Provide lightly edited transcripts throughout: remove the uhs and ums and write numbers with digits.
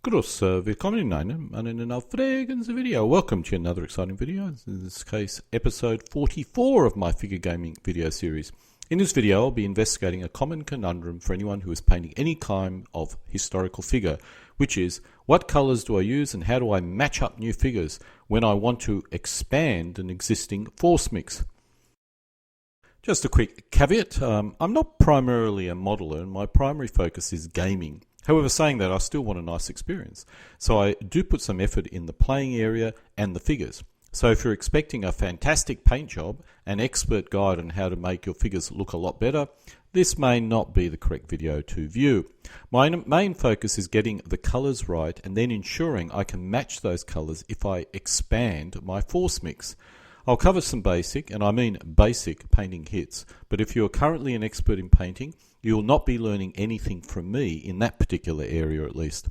Grüß, willkommen in einem aufregendes video. Welcome to another exciting video, in this case episode 44 of my figure gaming video series. In this video I'll be investigating a common conundrum for anyone who is painting any kind of historical figure, which is, what colours do I use and how do I match up new figures when I want to expand an existing force mix? Just a quick caveat, I'm not primarily a modeler and my primary focus is gaming. However, saying that, I still want a nice experience. So I do put some effort in the playing area and the figures. So if you're expecting a fantastic paint job, an expert guide on how to make your figures look a lot better, this may not be the correct video to view. My main focus is getting the colours right and then ensuring I can match those colours if I expand my force mix. I'll cover some basic, and I mean basic, painting hits, but if you're currently an expert in painting, you will not be learning anything from me in that particular area at least.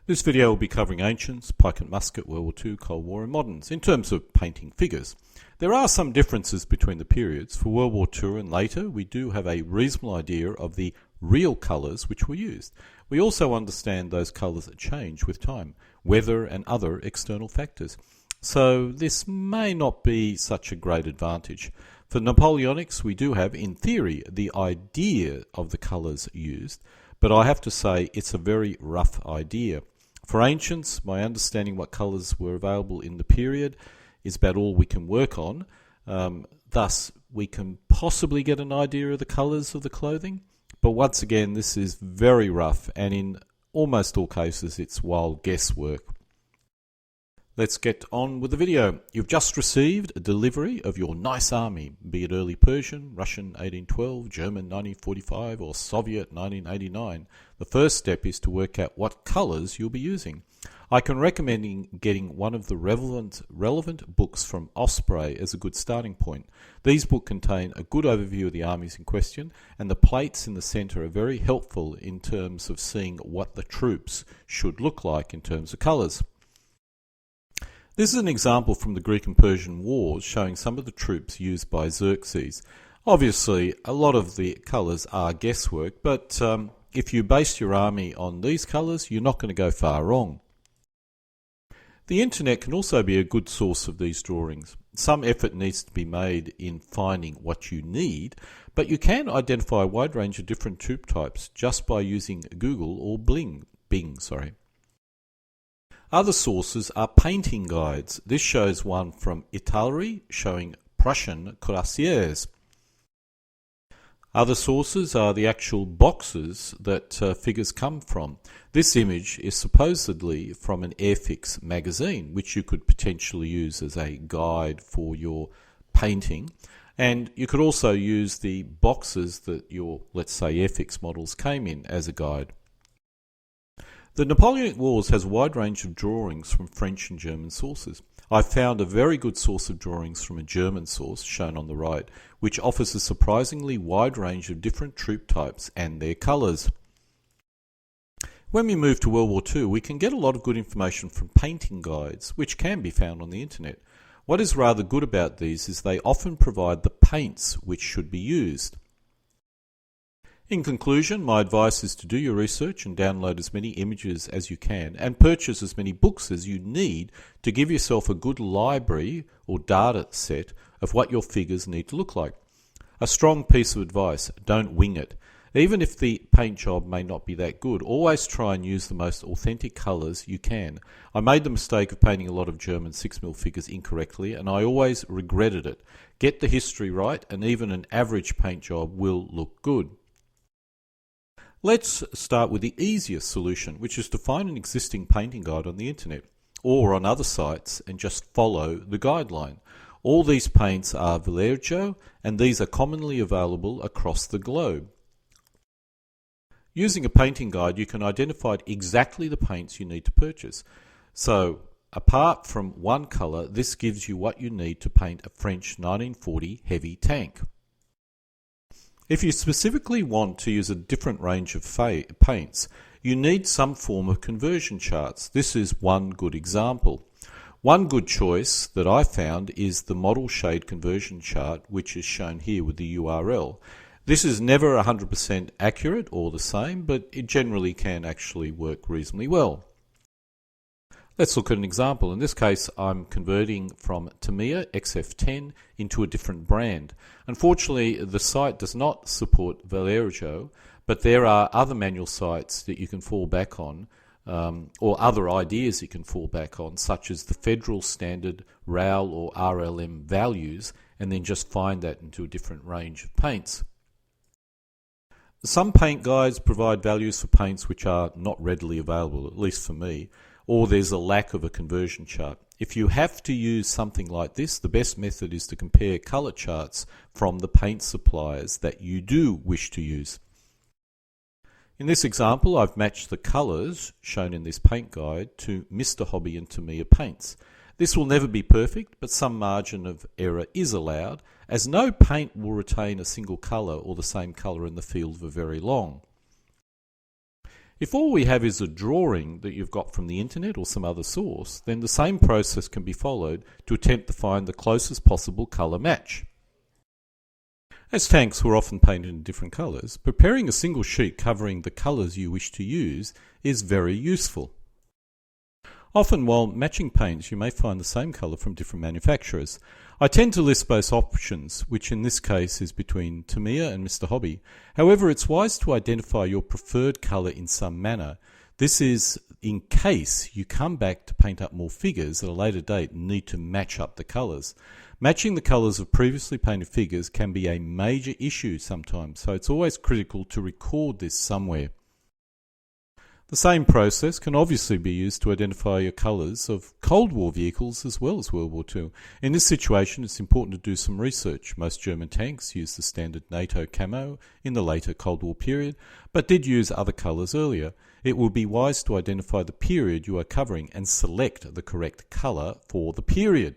This video will be covering ancients, pike and musket, World War II, Cold War and moderns in terms of painting figures. There are some differences between the periods. For World War II and later, we do have a reasonable idea of the real colours which were used. We also understand those colours change with time, weather and other external factors. So this may not be such a great advantage. For Napoleonics, we do have, in theory, the idea of the colours used, but I have to say it's a very rough idea. For ancients, my understanding what colours were available in the period is about all we can work on. Thus, we can possibly get an idea of the colours of the clothing, but once again, this is very rough, and in almost all cases, it's wild guesswork. Let's get on with the video. You've just received a delivery of your nice army, be it early Persian, Russian 1812, German 1945 or Soviet 1989. The first step is to work out what colours you'll be using. I can recommend getting one of the relevant books from Osprey as a good starting point. These books contain a good overview of the armies in question, and the plates in the centre are very helpful in terms of seeing what the troops should look like in terms of colours. This is an example from the Greek and Persian wars showing some of the troops used by Xerxes. Obviously, a lot of the colours are guesswork, but if you base your army on these colours, you're not going to go far wrong. The internet can also be a good source of these drawings. Some effort needs to be made in finding what you need, but you can identify a wide range of different troop types just by using Google or Bing. Other sources are painting guides. This shows one from Italy showing Prussian cuirassiers. Other sources are the actual boxes that figures come from. This image is supposedly from an Airfix magazine, which you could potentially use as a guide for your painting. And you could also use the boxes that your, let's say, Airfix models came in as a guide. The Napoleonic Wars has a wide range of drawings from French and German sources. I found a very good source of drawings from a German source, shown on the right, which offers a surprisingly wide range of different troop types and their colours. When we move to World War II, we can get a lot of good information from painting guides, which can be found on the internet. What is rather good about these is they often provide the paints which should be used. In conclusion, my advice is to do your research and download as many images as you can and purchase as many books as you need to give yourself a good library or data set of what your figures need to look like. A strong piece of advice, don't wing it. Even if the paint job may not be that good, always try and use the most authentic colours you can. I made the mistake of painting a lot of German 6mm figures incorrectly and I always regretted it. Get the history right and even an average paint job will look good. Let's start with the easiest solution, which is to find an existing painting guide on the internet or on other sites and just follow the guideline. All these paints are Vallejo and these are commonly available across the globe. Using a painting guide, you can identify exactly the paints you need to purchase. So, apart from one colour, this gives you what you need to paint a French 1940 heavy tank. If you specifically want to use a different range of paints, you need some form of conversion charts. This is one good example. One good choice that I found is the model shade conversion chart, which is shown here with the URL. This is never 100% accurate or the same, but it generally can actually work reasonably well. Let's look at an example. In this case, I'm converting from Tamiya XF10 into a different brand. Unfortunately, the site does not support Valerio, but there are other manual sites that you can fall back on, or other ideas you can fall back on, such as the Federal Standard RAL or RLM values, and then just find that into a different range of paints. Some paint guides provide values for paints which are not readily available, at least for me, or there's a lack of a conversion chart. If you have to use something like this, the best method is to compare colour charts from the paint suppliers that you do wish to use. In this example, I've matched the colours shown in this paint guide to Mr. Hobby and Tamiya paints. This will never be perfect, but some margin of error is allowed, as no paint will retain a single colour or the same colour in the field for very long. If all we have is a drawing that you've got from the internet or some other source, then the same process can be followed to attempt to find the closest possible colour match. As tanks were often painted in different colours, preparing a single sheet covering the colours you wish to use is very useful. Often while matching paints you may find the same colour from different manufacturers. I tend to list both options, which in this case is between Tamiya and Mr. Hobby. However, it's wise to identify your preferred colour in some manner. This is in case you come back to paint up more figures at a later date and need to match up the colours. Matching the colours of previously painted figures can be a major issue sometimes, so it's always critical to record this somewhere. The same process can obviously be used to identify your colours of Cold War vehicles as well as World War II. In this situation, it's important to do some research. Most German tanks used the standard NATO camo in the later Cold War period, but did use other colours earlier. It will be wise to identify the period you are covering and select the correct colour for the period.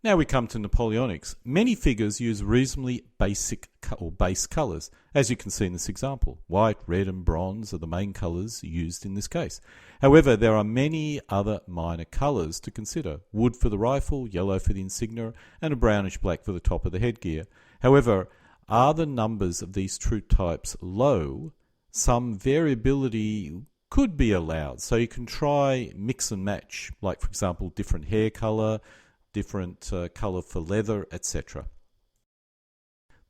Now we come to Napoleonics. Many figures use reasonably basic or base colours, as you can see in this example. White, red and bronze are the main colours used in this case. However, there are many other minor colours to consider. Wood for the rifle, yellow for the insignia, and a brownish black for the top of the headgear. However, are the numbers of these troop types low? Some variability could be allowed, so you can try mix and match, like for example different hair colour, different colour for leather, etc.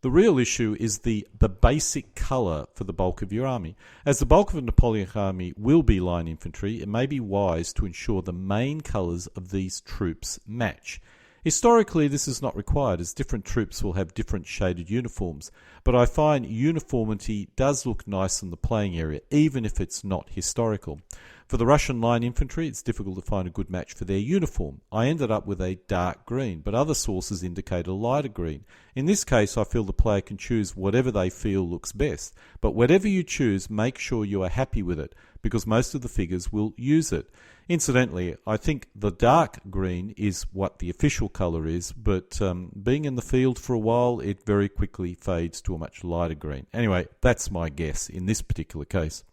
The real issue is the basic colour for the bulk of your army. As the bulk of a Napoleonic army will be line infantry, it may be wise to ensure the main colours of these troops match. Historically, this is not required, as different troops will have different shaded uniforms, but I find uniformity does look nice in the playing area, even if it's not historical. For the Russian line infantry, it's difficult to find a good match for their uniform. I ended up with a dark green, but other sources indicate a lighter green. In this case, I feel the player can choose whatever they feel looks best, but whatever you choose, make sure you are happy with it, because most of the figures will use it. Incidentally, I think the dark green is what the official colour is, but being in the field for a while, it very quickly fades to a much lighter green. Anyway, that's my guess in this particular case.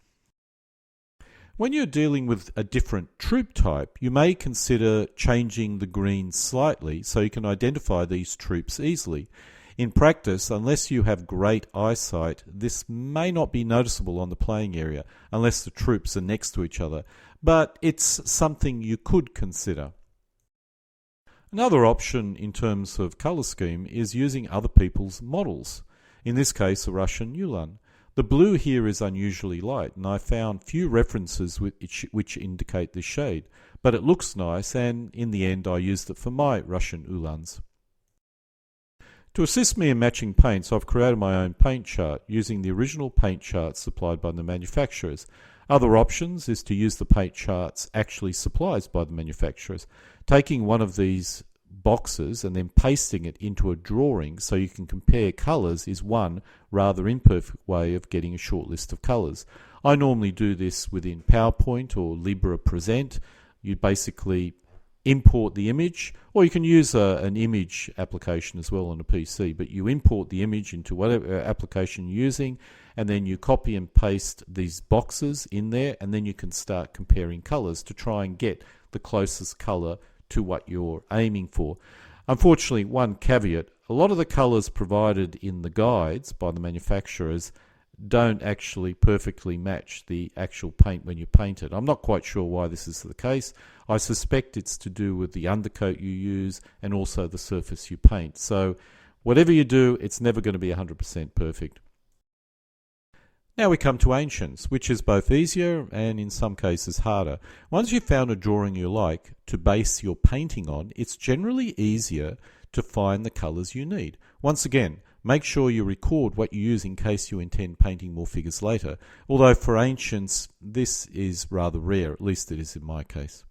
When you're dealing with a different troop type, you may consider changing the green slightly so you can identify these troops easily. In practice, unless you have great eyesight, this may not be noticeable on the playing area unless the troops are next to each other, but it's something you could consider. Another option in terms of colour scheme is using other people's models, in this case a Russian Ulan. The blue here is unusually light, and I found few references which indicate this shade, but it looks nice, and in the end I used it for my Russian Ulans. To assist me in matching paints, I've created my own paint chart using the original paint charts supplied by the manufacturers. Other options is to use the paint charts actually supplied by the manufacturers. Taking one of these boxes and then pasting it into a drawing so you can compare colours is one rather imperfect way of getting a short list of colours. I normally do this within PowerPoint or Libre Present. You basically import the image, or you can use an image application as well on a PC, but you import the image into whatever application you're using, and then you copy and paste these boxes in there, and then you can start comparing colours to try and get the closest colour to what you're aiming for. Unfortunately, one caveat, a lot of the colours provided in the guides by the manufacturers don't actually perfectly match the actual paint when you paint it. I'm not quite sure why this is the case. I suspect it's to do with the undercoat you use and also the surface you paint. So whatever you do, it's never going to be 100% perfect. Now we come to Ancients, which is both easier and in some cases harder. Once you've found a drawing you like to base your painting on, it's generally easier to find the colours you need. Once again, make sure you record what you use in case you intend painting more figures later, although for Ancients this is rather rare, at least it is in my case.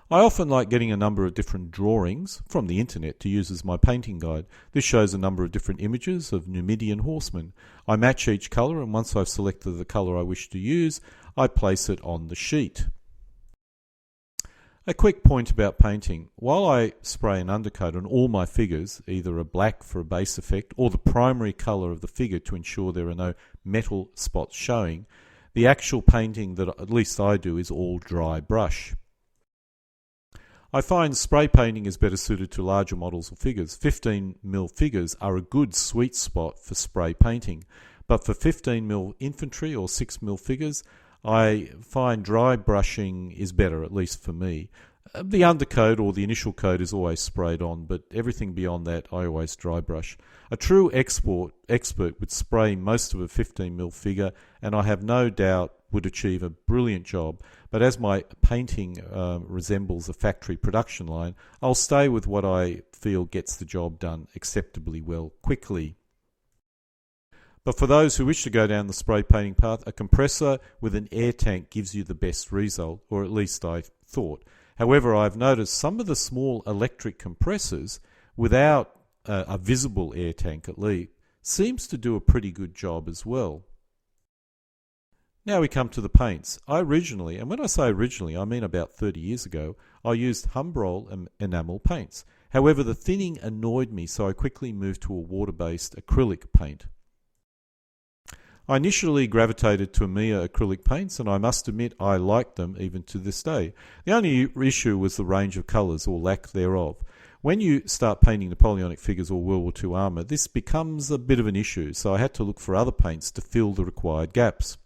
I often like getting a number of different drawings from the internet to use as my painting guide. This shows a number of different images of Numidian horsemen. I match each colour, and once I've selected the colour I wish to use, I place it on the sheet. A quick point about painting. While I spray an undercoat on all my figures, either a black for a base effect or the primary colour of the figure to ensure there are no metal spots showing, the actual painting that at least I do is all dry brush. I find spray painting is better suited to larger models or figures. 15mm figures are a good sweet spot for spray painting, but for 15mm infantry or 6mm figures, I find dry brushing is better, at least for me. The undercoat or the initial coat is always sprayed on, but everything beyond that I always dry brush. A true expert would spray most of a 15mm figure, and I have no doubt would achieve a brilliant job, but as my painting resembles a factory production line, I'll stay with what I feel gets the job done acceptably well quickly. But for those who wish to go down the spray painting path, a compressor with an air tank gives you the best result, or at least I thought. However, I've noticed some of the small electric compressors, without a visible air tank at least, seems to do a pretty good job as well. Now we come to the paints. I originally, and when I say originally, I mean about 30 years ago, I used Humbrol enamel paints. However, the thinning annoyed me, so I quickly moved to a water-based acrylic paint. I initially gravitated to Mia acrylic paints, and I must admit I liked them even to this day. The only issue was the range of colours, or lack thereof. When you start painting Napoleonic figures or World War II armour, this becomes a bit of an issue, so I had to look for other paints to fill the required gaps.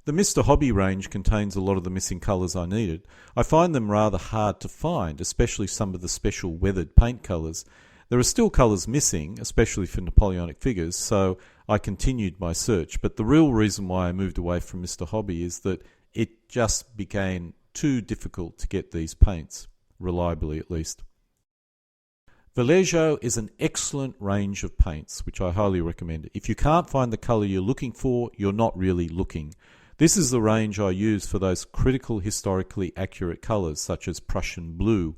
The Mr. Hobby range contains a lot of the missing colours I needed. I find them rather hard to find, especially some of the special weathered paint colours. There are still colours missing, especially for Napoleonic figures, so I continued my search. But the real reason why I moved away from Mr. Hobby is that it just became too difficult to get these paints, reliably at least. Vallejo is an excellent range of paints, which I highly recommend. If you can't find the colour you're looking for, you're not really looking. This is the range I use for those critical, historically accurate colours, such as Prussian blue.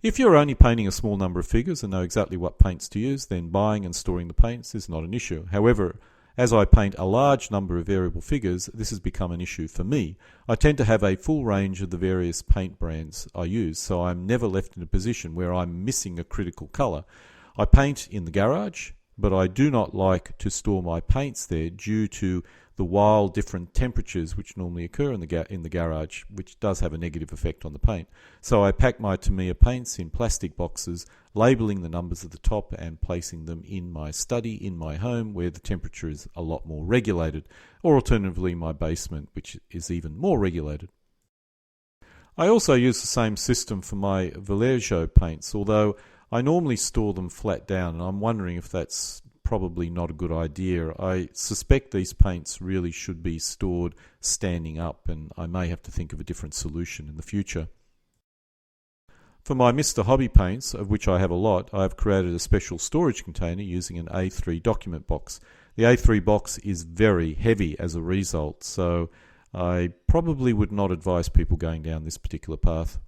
If you're only painting a small number of figures and know exactly what paints to use, then buying and storing the paints is not an issue. However, as I paint a large number of variable figures, this has become an issue for me. I tend to have a full range of the various paint brands I use, so I'm never left in a position where I'm missing a critical colour. I paint in the garage, but I do not like to store my paints there due to the wild different temperatures which normally occur in the garage, which does have a negative effect on the paint. So I pack my Tamiya paints in plastic boxes, labelling the numbers at the top and placing them in my study, in my home, where the temperature is a lot more regulated, or alternatively my basement, which is even more regulated. I also use the same system for my Vallejo paints, although I normally store them flat down, and I'm wondering if that's probably not a good idea. I suspect these paints really should be stored standing up, and I may have to think of a different solution in the future. For my Mr. Hobby paints, of which I have a lot, I have created a special storage container using an A3 document box. The A3 box is very heavy as a result, so I probably would not advise people going down this particular path.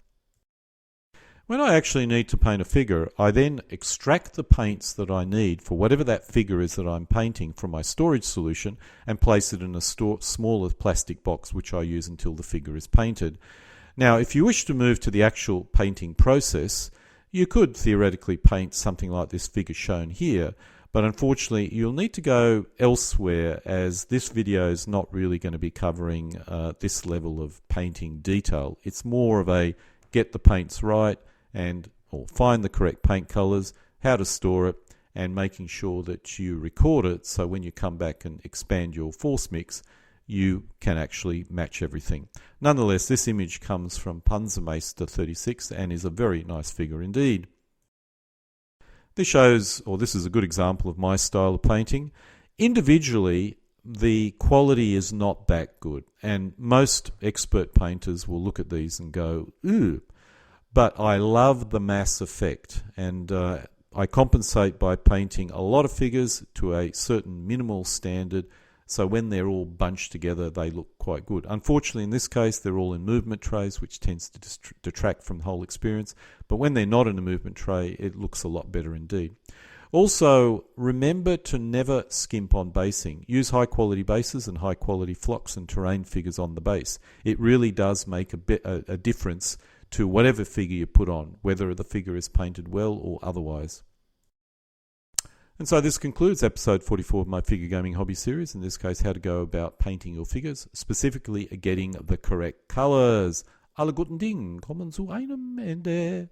When I actually need to paint a figure, I then extract the paints that I need for whatever that figure is that I'm painting from my storage solution and place it in a smaller plastic box which I use until the figure is painted. Now, if you wish to move to the actual painting process, you could theoretically paint something like this figure shown here, but unfortunately you'll need to go elsewhere, as this video is not really going to be covering this level of painting detail. It's more of a get the paints right and or find the correct paint colors, how to store it, and making sure that you record it so when you come back and expand your force mix, you can actually match everything. Nonetheless, this image comes from Panzermeister 36 and is a very nice figure indeed. This shows, or this is a good example of my style of painting. Individually, the quality is not that good, and most expert painters will look at these and go, ooh, but I love the mass effect, and I compensate by painting a lot of figures to a certain minimal standard, so when they're all bunched together they look quite good. Unfortunately in this case they're all in movement trays, which tends to detract from the whole experience, but when they're not in a movement tray it looks a lot better indeed. Also, remember to never skimp on basing. Use high quality bases and high quality flocks and terrain figures on the base. It really does make a difference to whatever figure you put on, whether the figure is painted well or otherwise. And so this concludes episode 44 of my figure gaming hobby series, in this case how to go about painting your figures, specifically getting the correct colours. Alle guten Dinge kommen zu einem Ende.